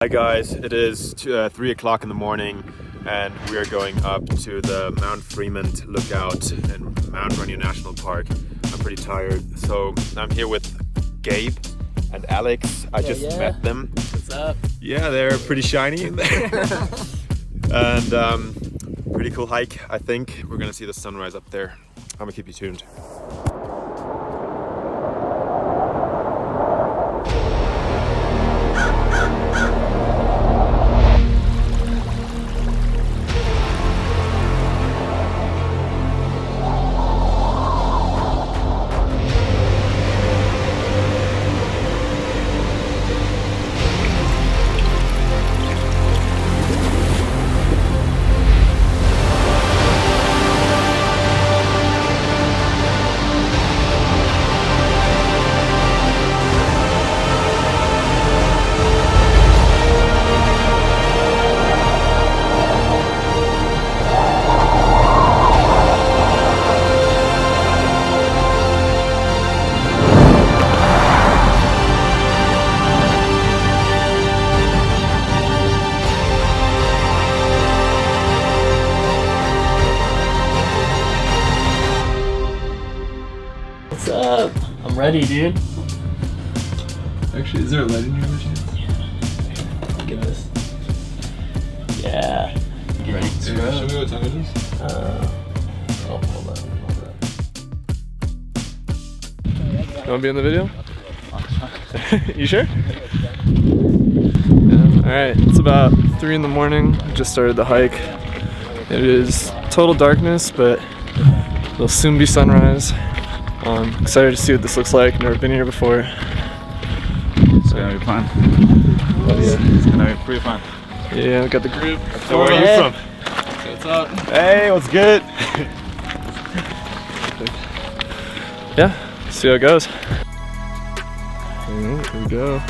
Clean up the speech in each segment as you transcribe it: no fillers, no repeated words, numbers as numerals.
Hi guys, it is 3 o'clock in the morning and we are going up to the Mount Fremont lookout in Mt Rainier National Park. I'm pretty tired, so I'm here with Gabe and Alex. I just met them. What's up? Yeah, they're pretty shiny in there. And pretty cool hike, I think. We're gonna see the sunrise up there. I'm gonna keep you tuned. What's up? I'm ready, dude. Actually, is there a light in your machine? Look at this. Yeah. You ready to Show me what time it is. Hold on. You wanna be in the video? You sure? Yeah. Alright, it's about 3 in the morning. We just started the hike. It is total darkness, but it'll soon be sunrise. Excited to see what this looks like. Never been here before. It's gonna be fun. It's gonna be pretty fun. Yeah, we got the group. So where are you from? So what's up? Hey, what's good? Yeah, see how it goes. Here we go.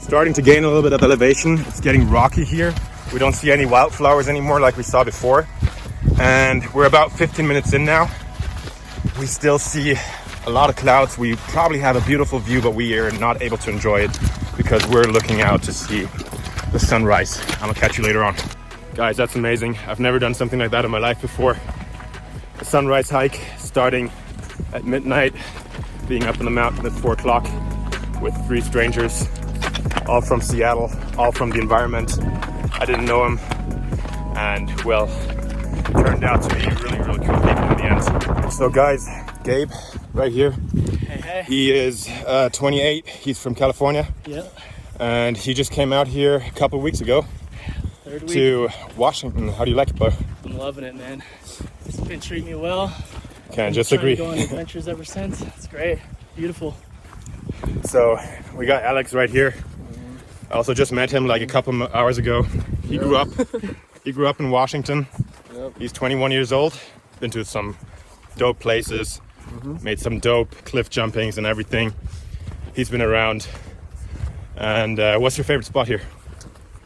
Starting to gain a little bit of elevation. It's getting rocky here. We don't see any wildflowers anymore like we saw before. And we're about 15 minutes in now. We still see a lot of clouds. We probably have a beautiful view, but we are not able to enjoy it because we're looking out to see the sunrise. I'm gonna catch you later on. Guys, that's amazing. I've never done something like that in my life before. A sunrise hike starting at midnight, being up in the mountain at 4 o'clock with 3 strangers, all from Seattle, all from the environment. I didn't know them, and well, turned out to be really cool people in the end. So guys, Gabe, right here. Hey. He is 28, he's from California. Yep. And he just came out here a couple of weeks ago 3rd week. to Washington. How do you like it, bro? I'm loving it, man. It's been treating me well. Can't just Trying agree. to go on adventures ever since. It's great. Beautiful. So we got Alex right here. I also just met him like a couple of hours ago. He grew up in Washington. Yep. He's 21 years old. Been to some dope places, made some dope cliff jumpings and everything. He's been around. And what's your favorite spot here?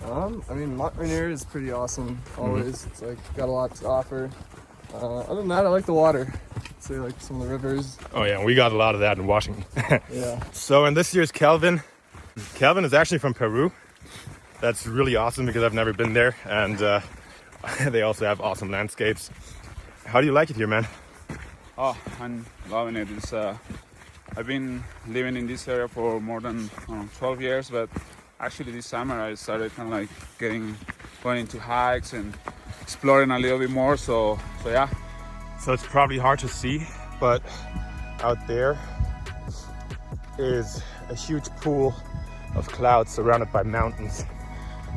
I mean, Mt Rainier is pretty awesome. Always, it's like got a lot to offer. Other than that, I like the water. I'd say like some of the rivers. Oh yeah, we got a lot of that in Washington. Yeah. So, and this year's Kelvin. Kelvin is actually from Peru. That's really awesome because I've never been there, and they also have awesome landscapes. How do you like it here, man? Oh, I'm loving it. It's I've been living in this area for more than 12 years, but actually this summer I started kind of like going into hikes and exploring a little bit more. So yeah. So it's probably hard to see, but out there is a huge pool of clouds surrounded by mountains.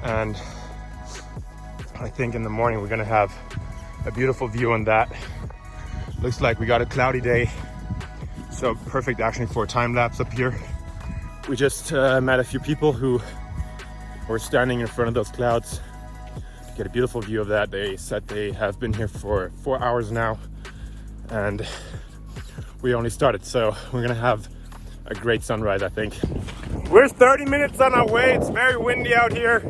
And I think in the morning we're gonna have a beautiful view on that. Looks like we got a cloudy day, so perfect actually for a time-lapse up here. We just met a few people who were standing in front of those clouds. Get a beautiful view of that. They said they have been here for 4 hours now, and we only started, so we're gonna have a great sunrise, I think. We're 30 minutes on our way. It's very windy out here.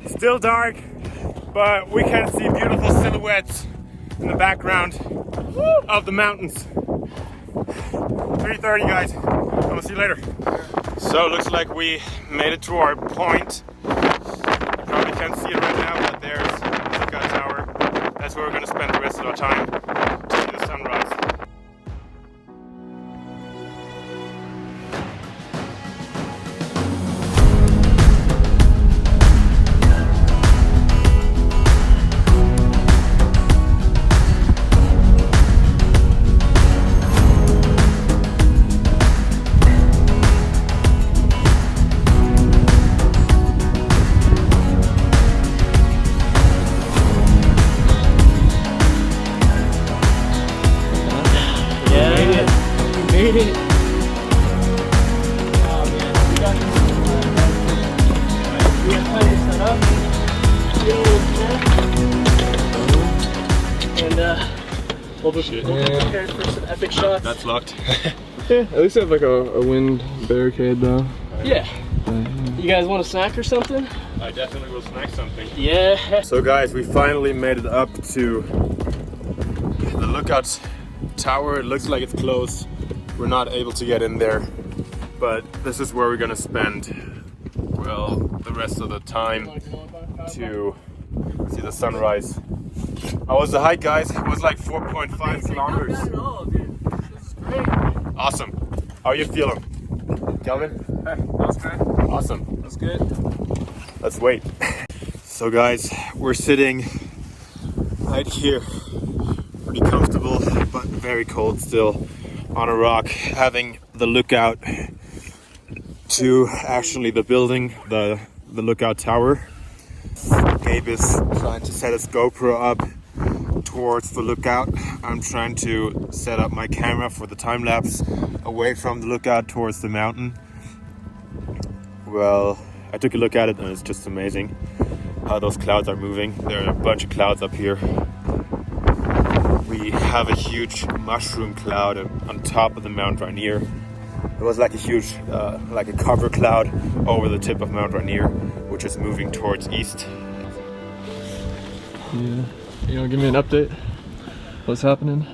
Still dark, but we can see beautiful silhouettes in the background of the mountains. 3:30, guys. I'm gonna see you later. So it looks like we made it to our point. You probably can't see it right now, but there's the lookout tower. That's where we're gonna spend the rest of our time to see the sunrise. Made it. Oh man, we got time to set up. And we'll be prepared for some epic shots. That's locked. Yeah, at least I have like a wind barricade though. Yeah. You guys want a snack or something? I definitely will snack something. Yeah. So guys, we finally made it up to the lookout tower. It looks like it's closed. We're not able to get in there, but this is where we're gonna spend, well, the rest of the time to see the sunrise. How was the hike, guys? It was like 4.5 kilometers. Not bad at all, dude. This is great. Awesome. How are you feeling, Kelvin? That's good. Awesome. That's good. Let's wait. So guys, we're sitting right here, pretty comfortable, but very cold still, on a rock, having the lookout to actually the building, the lookout tower. Gabe is trying to set his GoPro up towards the lookout. I'm trying to set up my camera for the time lapse away from the lookout towards the mountain. Well, I took a look at it and it's just amazing how those clouds are moving. There are a bunch of clouds up here. We have a huge mushroom cloud on top of the Mt Rainier. It was like a huge, like a cover cloud over the tip of Mt Rainier, which is moving towards east. Yeah. You know, give me an update. What's happening?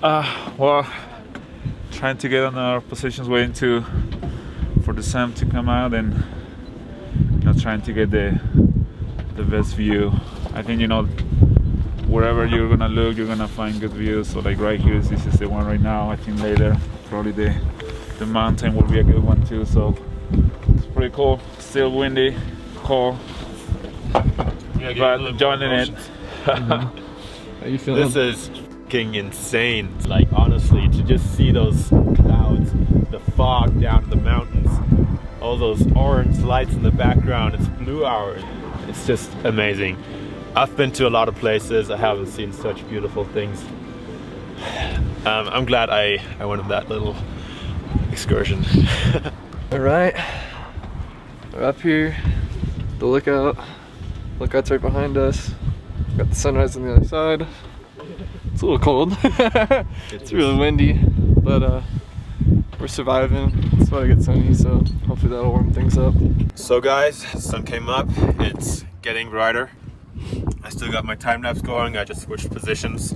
Well, trying to get on our positions, waiting for the sun to come out, and trying to get the best view. I think wherever you're gonna look, you're gonna find good views. So like right here, this is the one right now. I think later probably the mountain will be a good one too. So it's pretty cool. Still windy, cold, but enjoying it. How you feeling? This is fucking insane. Like honestly, to just see those clouds, the fog down in the mountains, all those orange lights in the background, it's blue hour. It's just amazing. I've been to a lot of places. I haven't seen such beautiful things. I'm glad I went on that little excursion. All right, we're up here. The lookout's right behind us. Got the sunrise on the other side. It's a little cold. It's really windy, but we're surviving. It's about to get sunny, so hopefully that'll warm things up. So guys, sun came up. It's getting brighter. I still got my time lapse going. I just switched positions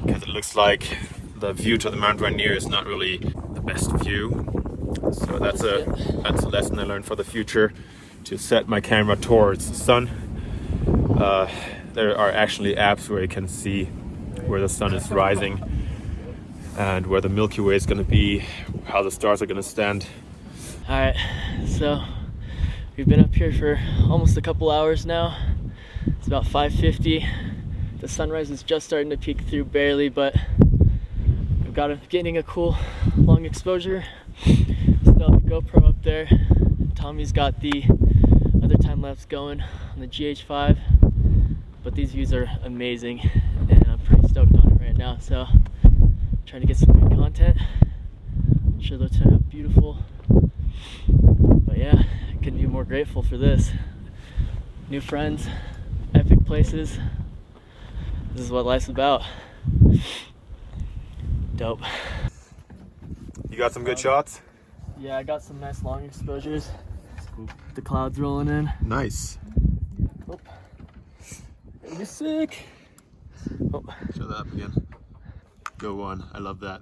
because it looks like the view to the Mt Rainier is not really the best view. So that's a lesson I learned for the future, to set my camera towards the sun. There are actually apps where you can see where the sun is rising and where the Milky Way is going to be, how the stars are going to stand. All right, so we've been up here for almost a couple hours now. It's about 5:50. The sunrise is just starting to peek through barely, but we've got getting a cool long exposure. Still have the GoPro up there. Tommy's got the other time lapse going on the GH5, but these views are amazing, and I'm pretty stoked on it right now. So trying to get some good content. I'm sure they'll turn out beautiful. But yeah, I couldn't be more grateful for this. New friends, epic places. This is what life's about. Dope. You got some good shots? Yeah, I got some nice long exposures. The clouds rolling in. Nice. Oh. It'll be sick. Oh. Show that up again. Go on. I love that.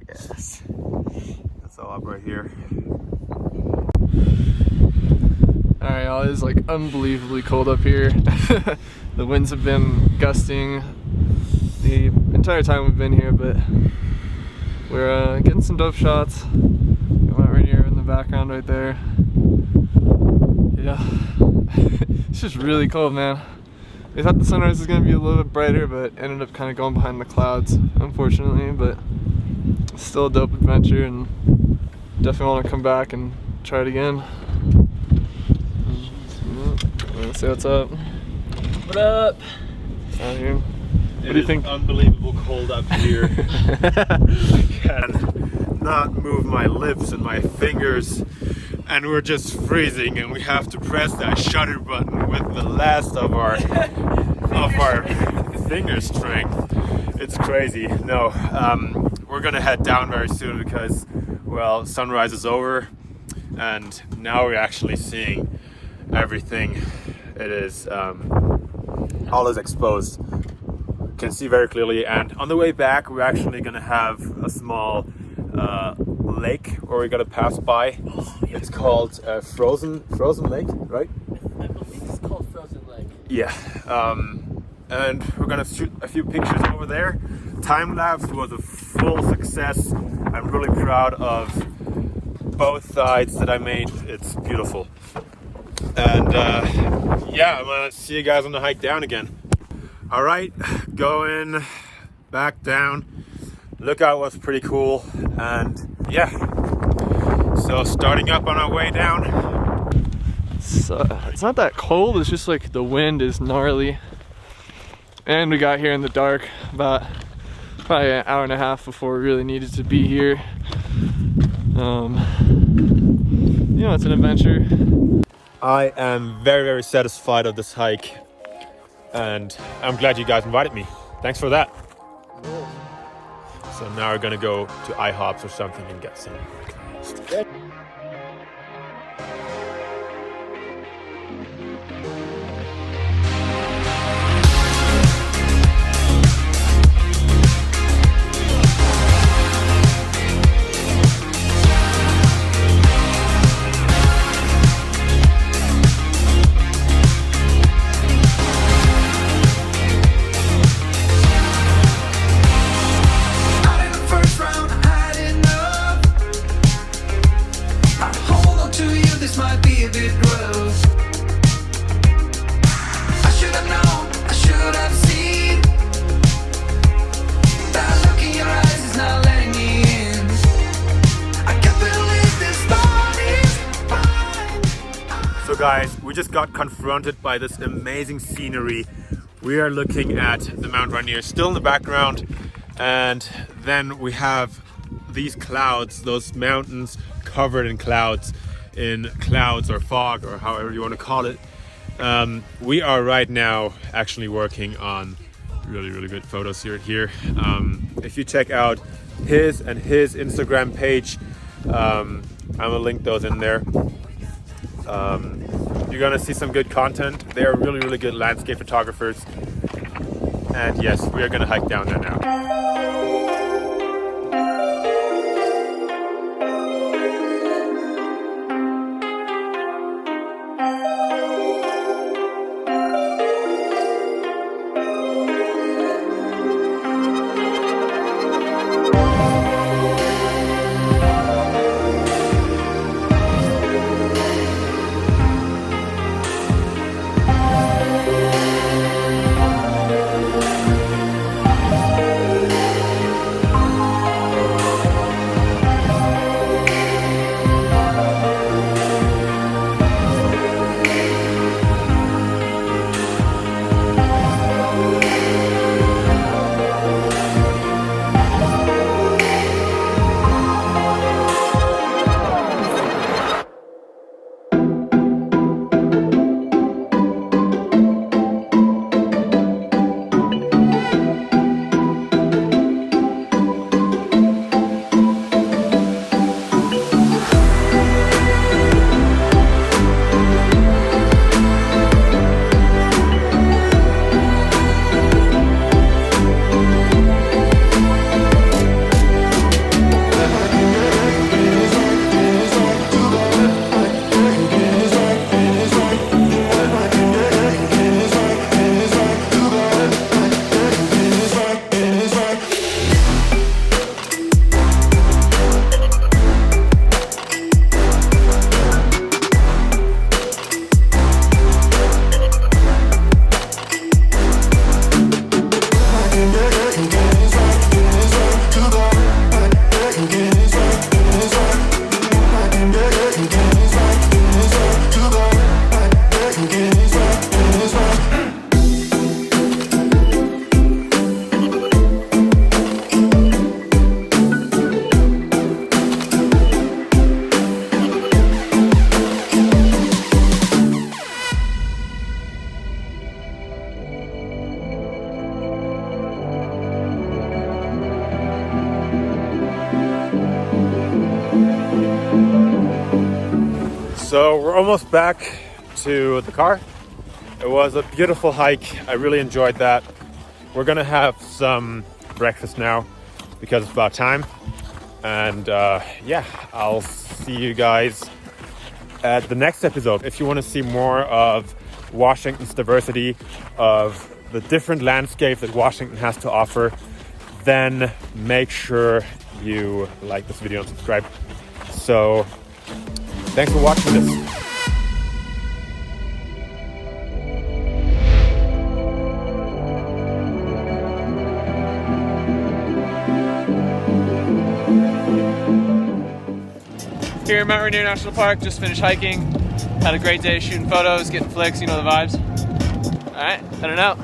Yes. That's So up right here. Alright, y'all, it is like unbelievably cold up here. The winds have been gusting the entire time we've been here, but we're getting some dope shots. Got Mt Rainier in the background right there. Yeah, it's just really cold, man. We thought the sunrise was going to be a little bit brighter, but ended up kind of going behind the clouds, unfortunately. But still a dope adventure, and definitely want to come back and try it again. Let's see what's up. What up? Out here. What do you think? Unbelievable cold up here. I can not move my lips and my fingers, and we're just freezing, and we have to press that shutter button with the last of our finger strength. It's crazy. No, we're gonna head down very soon because, well, sunrise is over, and now we're actually seeing everything. It is all is exposed. You can see very clearly, and on the way back we're actually gonna have a small lake where we're gonna pass by. It's called Frozen Lake, right? I believe it's called Frozen Lake. Yeah, and we're gonna shoot a few pictures over there. Time-lapse was a full success. I'm really proud of both sides that I made. It's beautiful. And yeah, I'm gonna see you guys on the hike down again. All right, going back down. Lookout was pretty cool, and yeah, so starting up on our way down. It's not that cold, it's just like the wind is gnarly. And we got here in the dark about probably an hour and a half before we really needed to be here. You know, it's an adventure. I am very, very satisfied of this hike, and I'm glad you guys invited me. Thanks for that. So now we're gonna go to IHOPs or something and get some breakfast. Guys, we just got confronted by this amazing scenery. We are looking at the Mt Rainier still in the background, and then we have these clouds, those mountains covered in clouds or fog, or however you want to call it. We are right now actually working on really, really good photos here. If you check out his Instagram page, I'm gonna link those in there. You're gonna see some good content. They are really, really good landscape photographers. And yes, we are gonna hike down there now. So we're almost back to the car. It was a beautiful hike. I really enjoyed that. We're gonna have some breakfast now because it's about time. And yeah, I'll see you guys at the next episode. If you want to see more of Washington's diversity, of the different landscapes that Washington has to offer, then make sure you like this video and subscribe. So thanks for watching this. Here at Mt Rainier National Park, just finished hiking. Had a great day shooting photos, getting flicks, you know the vibes. All right, heading out.